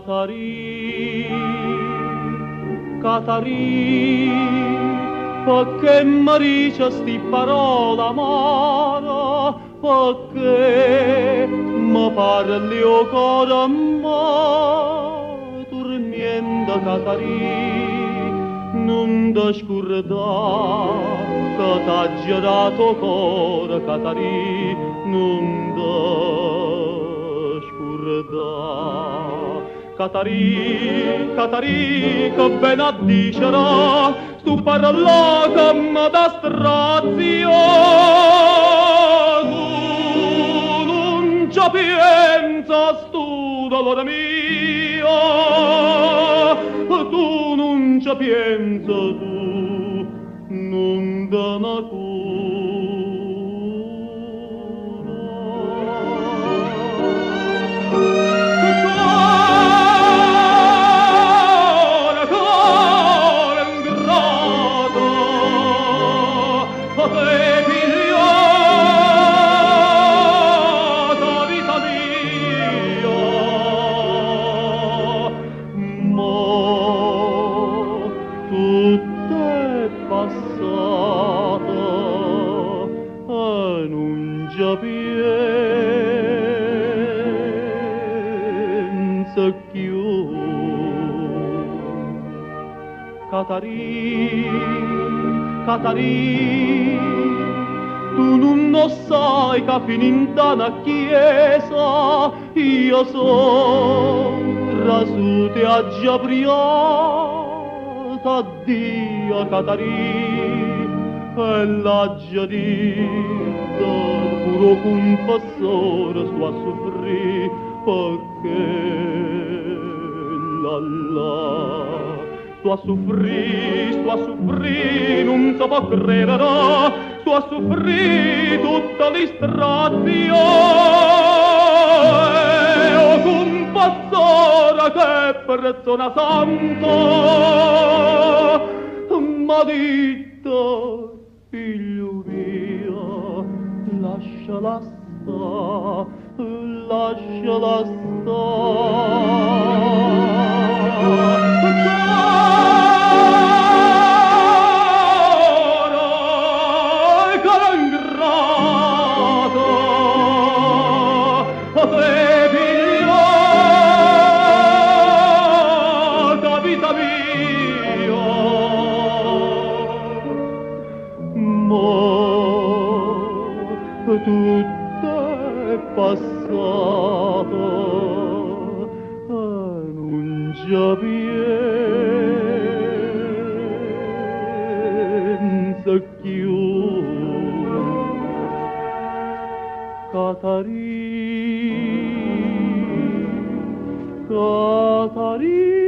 Catarì, Catarì, perché maricia sti parola amara, perché mi parli o cuore ma dormiendo Catarì, non ti scordare che t'ha girato cuore Catarì, non ti scordare. Catarì, Catarì, che ben a dicere, stu parla che mi dà strazio, tu non ci pensa stu dolore mio, tu non ci pensa tu, non da natura. Catarì, Catarì, tu non lo sai che finita una chiesa io so rasute a giabriata addio Catarì e la giadita puro confessore sto a soffrire perché la sto a soffrire, non si può credere, sto a soffrire tutta l'istrazio. O compassore che persona santa, m'ha detto, figlio mio, lasciala sta, lasciala sta. Tutto è passato, non già pensa più. Catarì, Catarì.